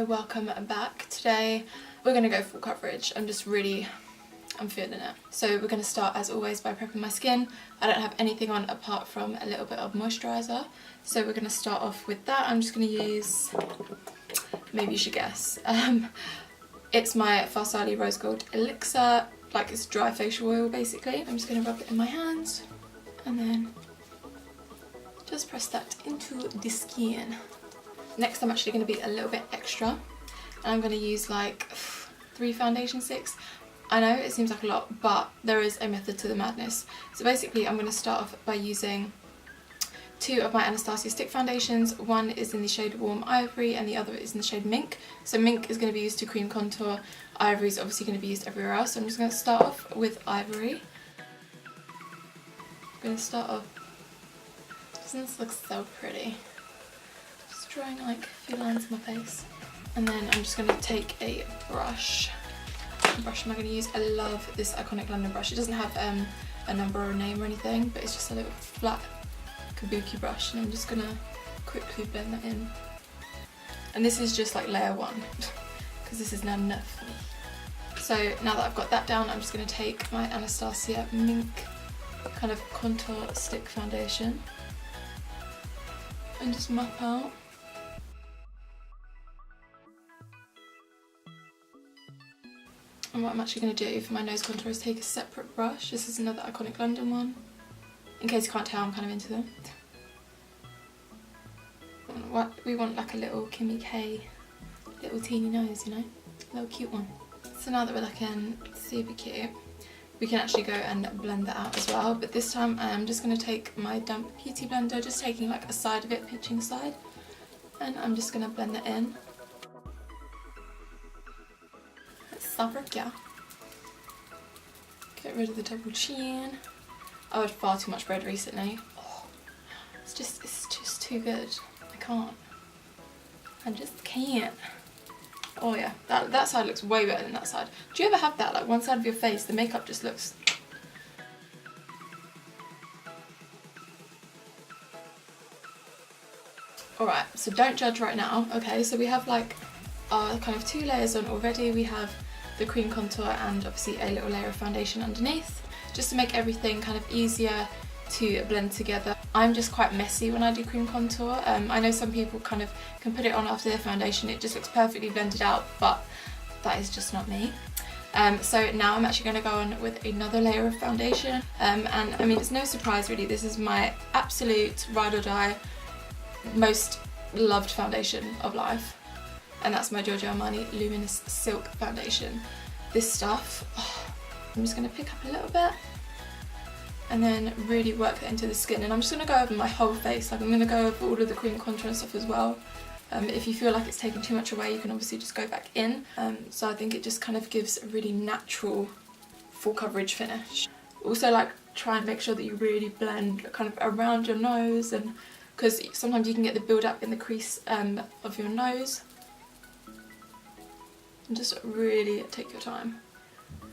So welcome back. Today we're going to go full coverage. I'm feeling it. So we're going to start as always by prepping my skin. I don't have anything on apart from a little bit of moisturiser. So we're going to start off with that. I'm just going to use, maybe you should guess, it's my Farsali Rose Gold Elixir, like it's dry facial oil basically. I'm just going to rub it in my hands and then just press that into the skin. Next I'm actually going to be a little bit extra and I'm going to use like 3 foundation sticks. I know it seems like a lot, but there is a method to the madness. So basically I'm going to start off by using 2 of my Anastasia stick foundations. One is in the shade Warm Ivory and the other is in the shade Mink. So Mink is going to be used to cream contour, Ivory is obviously going to be used everywhere else. So I'm just going to start off with Ivory. I'm going to start off, doesn't this look so pretty? Just drawing like a few lines in my face. And then I'm just going to take a brush. What brush am I going to use? I love this iconic London brush. It doesn't have a number or a name or anything, but it's just a little flat kabuki brush, and I'm just going to quickly blend that in. And this is just like layer 1, because this is not enough for me. So now that I've got that down, I'm just going to take my Anastasia Mink kind of contour stick foundation and just map out. And what I'm actually going to do for my nose contour is take a separate brush. This is another iconic London one. In case you can't tell, I'm kind of into them. We want like a little Kimmy K, little teeny nose, you know? A little cute one. So now that we're looking super cute, we can actually go and blend that out as well. But this time I'm just going to take my damp beauty blender, just taking like a side of it, pinching the side. And I'm just going to blend that in. Yeah. Get rid of the double chin. I had far too much bread recently. Oh, it's just too good. I can't. I just can't. Oh yeah, that side looks way better than that side. Do you ever have that? Like one side of your face, the makeup just looks... Alright, so don't judge right now. Okay, so we have like our kind of 2 layers on already. We have the cream contour and obviously a little layer of foundation underneath, just to make everything kind of easier to blend together. I'm just quite messy when I do cream contour. I know some people kind of can put it on after their foundation, it just looks perfectly blended out, but that is just not me. So now I'm actually going to go on with another layer of foundation, and I mean it's no surprise really, this is my absolute ride or die most loved foundation of life. And that's my Giorgio Armani Luminous Silk Foundation. This stuff, I'm just going to pick up a little bit and then really work that into the skin. And I'm just going to go over my whole face, like I'm going to go over all of the cream contour and stuff as well. If you feel like it's taking too much away, you can obviously just go back in. So I think it just kind of gives a really natural full coverage finish. Also like try and make sure that you really blend kind of around your nose, and because sometimes you can get the build up in the crease of your nose. And just really take your time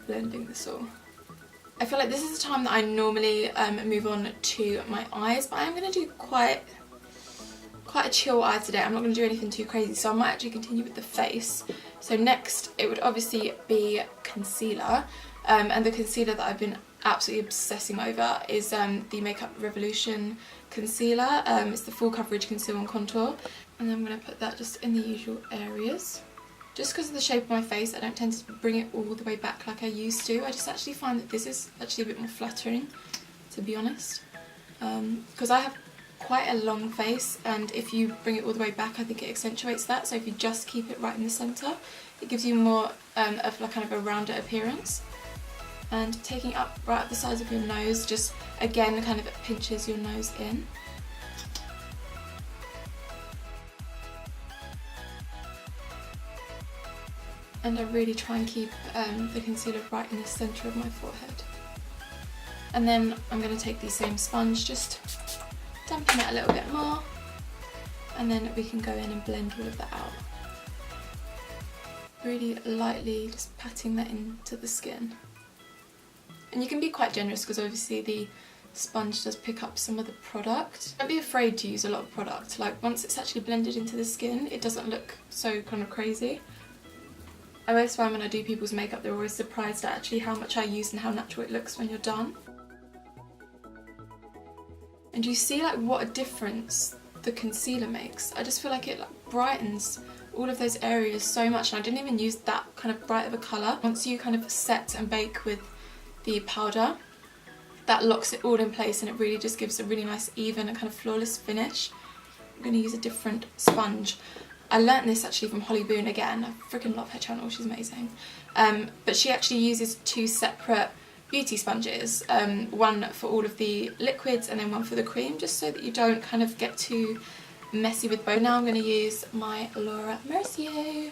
blending this all. I feel like this is the time that I normally move on to my eyes, but I'm going to do quite a chill eye today. I'm not going to do anything too crazy, so I might actually continue with the face. So next it would obviously be concealer, and the concealer that I've been absolutely obsessing over is the Makeup Revolution concealer. It's the full coverage conceal and contour, and I'm going to put that just in the usual areas. Just because of the shape of my face, I don't tend to bring it all the way back like I used to. I just actually find that this is actually a bit more flattering, to be honest. Because I have quite a long face, and if you bring it all the way back, I think it accentuates that. So if you just keep it right in the centre, it gives you more of like kind of a rounder appearance. And taking up right at the sides of your nose, just again kind of pinches your nose in. And I really try and keep the concealer right in the centre of my forehead. And then I'm going to take the same sponge, just dampen it a little bit more, and then we can go in and blend all of that out. Really lightly just patting that into the skin. And you can be quite generous because obviously the sponge does pick up some of the product. Don't be afraid to use a lot of product. Like once it's actually blended into the skin, it doesn't look so kind of crazy. I always find when I do people's makeup, they're always surprised at actually how much I use and how natural it looks when you're done. And you see like what a difference the concealer makes. I just feel like it like brightens all of those areas so much, and I didn't even use that kind of bright of a colour. Once you kind of set and bake with the powder, that locks it all in place and it really just gives a really nice even and kind of flawless finish. I'm going to use a different sponge. I learnt this actually from Holly Boone again. I freaking love her channel, she's amazing. But she actually uses two separate beauty sponges, one for all of the liquids and then one for the cream, just so that you don't kind of get too messy with both. Now I'm going to use my Laura Mercier.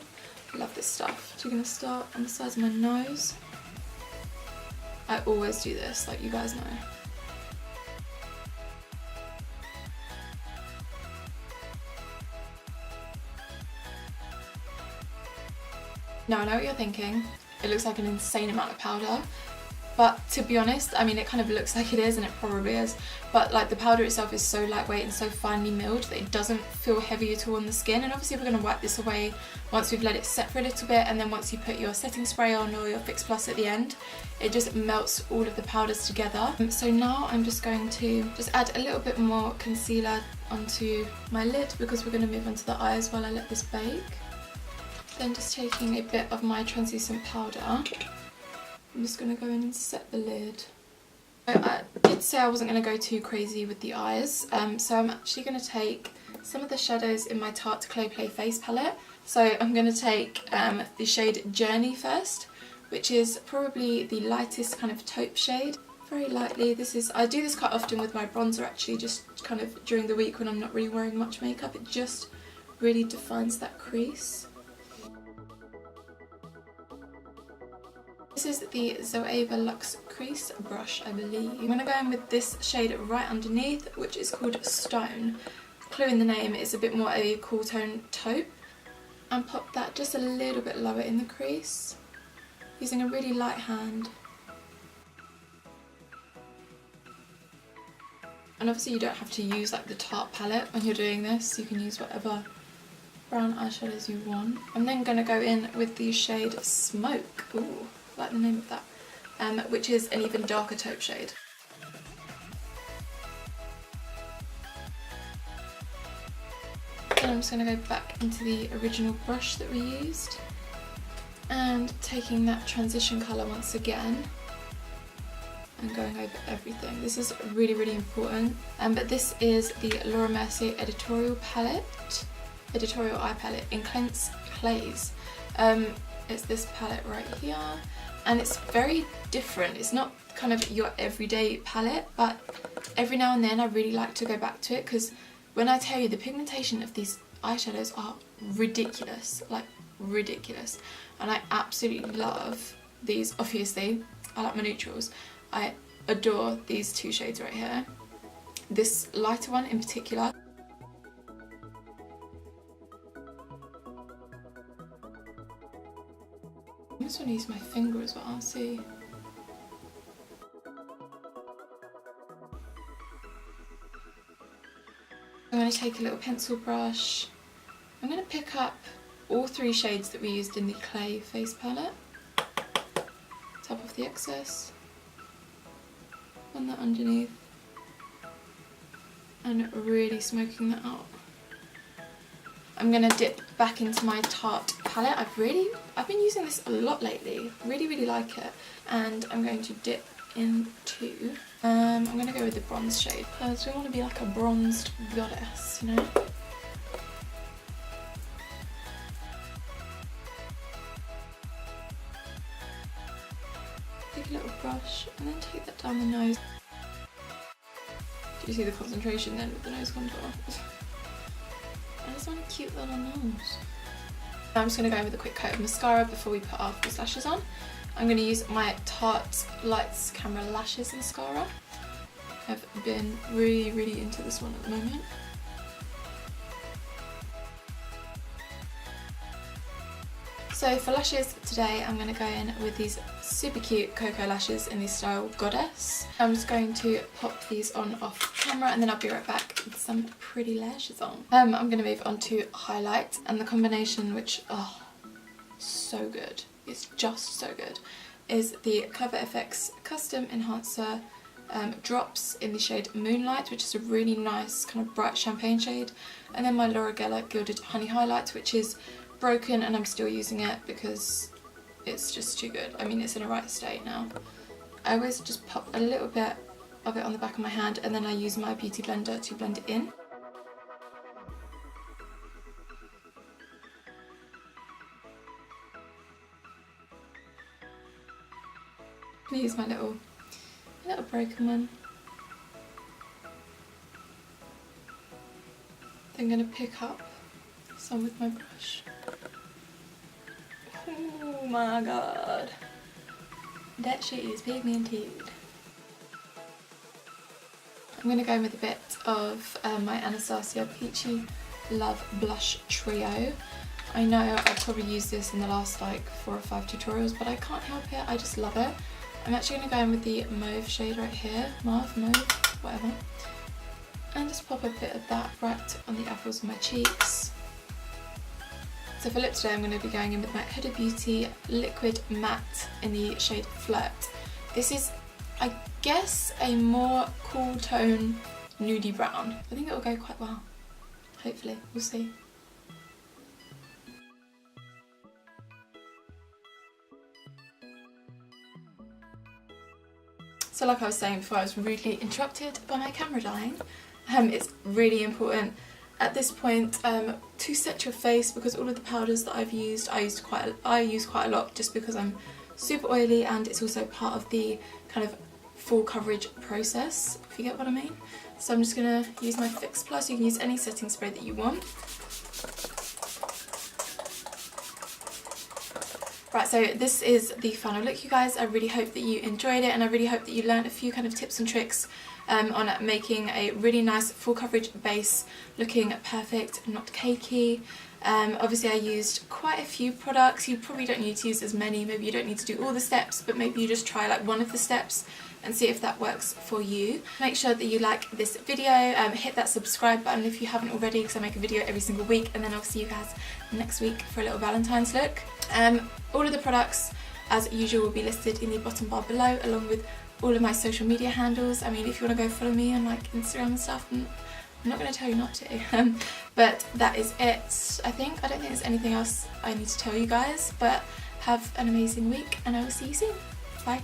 Love this stuff. So I'm going to start on the sides of my nose. I always do this, like you guys know. Now I know what you're thinking. It looks like an insane amount of powder. But to be honest, I mean, it kind of looks like it is, and it probably is, but like the powder itself is so lightweight and so finely milled that it doesn't feel heavy at all on the skin. And obviously we're going to wipe this away once we've let it set for a little bit, and then once you put your setting spray on or your Fix Plus at the end, it just melts all of the powders together. So now I'm just going to just add a little bit more concealer onto my lid, because we're going to move on to the eyes while I let this bake. Then just taking a bit of my translucent powder, I'm just going to go in and set the lid. I did say I wasn't going to go too crazy with the eyes, so I'm actually going to take some of the shadows in my Tarte Clay Play Face palette. So I'm going to take the shade Journey first, which is probably the lightest kind of taupe shade. Very lightly. I do this quite often with my bronzer actually, just kind of during the week when I'm not really wearing much makeup. It just really defines that crease. This is the Zoeva Luxe Crease Brush, I believe. I'm going to go in with this shade right underneath, which is called Stone. Clue in the name, it's a bit more a cool tone taupe. And pop that just a little bit lower in the crease, using a really light hand. And obviously you don't have to use like the Tarte palette when you're doing this, you can use whatever brown eyeshadows you want. I'm then going to go in with the shade Smoke. Ooh. Like the name of that, which is an even darker taupe shade. And I'm just going to go back into the original brush that we used, and taking that transition colour once again and going over everything. This is really, really important, but this is the Laura Mercier Editorial palette, Editorial Eye Palette in Cleanse Clays. It's this palette right here, and it's very different. It's not kind of your everyday palette, but every now and then I really like to go back to it, because when I tell you, the pigmentation of these eyeshadows are ridiculous, like ridiculous, and I absolutely love these. Obviously I like my neutrals. I adore these two shades right here, this lighter one in particular. I just want to use my finger as well, see. I'm going to take a little pencil brush. I'm going to pick up all three shades that we used in the Clay Face palette. Top off the excess. On that underneath. And really smoking that out. I'm going to dip back into my Tarte palette. I've been using this a lot lately. Really, really like it. And I'm going to dip into, I'm going to go with the bronze shade, because we want to be like a bronzed goddess, you know? Take a little brush and then take that down the nose. Do you see the concentration then with the nose contour? I just want a cute little nose. I'm just going to go in with a quick coat of mascara before we put our false lashes on. I'm going to use my Tarte Lights Camera Lashes mascara. I've been really, really into this one at the moment. So for lashes today, I'm going to go in with these super cute Koko lashes in the style Goddess. I'm just going to pop these on off camera and then I'll be right back with some pretty lashes on. I'm going to move on to highlight, and the combination, which, oh, so good, it's just so good, is the Clever FX Custom Enhancer drops in the shade Moonlight, which is a really nice kind of bright champagne shade, and then my Laura Geller Gilded Honey Highlight, which is broken and I'm still using it because it's just too good. I mean, it's in a right state now. I always just pop a little bit of it on the back of my hand and then I use my beauty blender to blend it in. I'm gonna use my little broken one. Then I'm gonna pick up some with my brush. Oh my god, that shit is pigmented. I'm going to go in with a bit of my Anastasia Peachy Love Blush Trio. I know I've probably used this in the last like 4 or 5 tutorials, but I can't help it, I just love it. I'm actually going to go in with the mauve shade right here, mauve, whatever, and just pop a bit of that right on the apples of my cheeks. So for lips today, I'm going to be going in with my Huda Beauty Liquid Matte in the shade Flirt. This is, I guess, a more cool tone nudie brown. I think it will go quite well. Hopefully, we'll see. So like I was saying before, I was rudely interrupted by my camera dying. It's really important at this point to set your face, because all of the powders that I've used, I use quite a lot just because I'm super oily, and it's also part of the kind of full coverage process, if you get what I mean. So I'm just going to use my Fix Plus. You can use any setting spray that you want. Right, so this is the final look, you guys. I really hope that you enjoyed it, and I really hope that you learned a few kind of tips and tricks on making a really nice full coverage base looking perfect, not cakey. Obviously I used quite a few products. You probably don't need to use as many, maybe you don't need to do all the steps, but maybe you just try like one of the steps and see if that works for you. Make sure that you like this video, hit that subscribe button if you haven't already, because I make a video every single week, and then I'll see you guys next week for a little Valentine's look. All of the products, as usual, will be listed in the bottom bar below, along with all of my social media handles. I mean, if you want to go follow me on like Instagram and stuff, I'm not going to tell you not to. But that is it, I think. I don't think there's anything else I need to tell you guys, but have an amazing week and I will see you soon. Bye.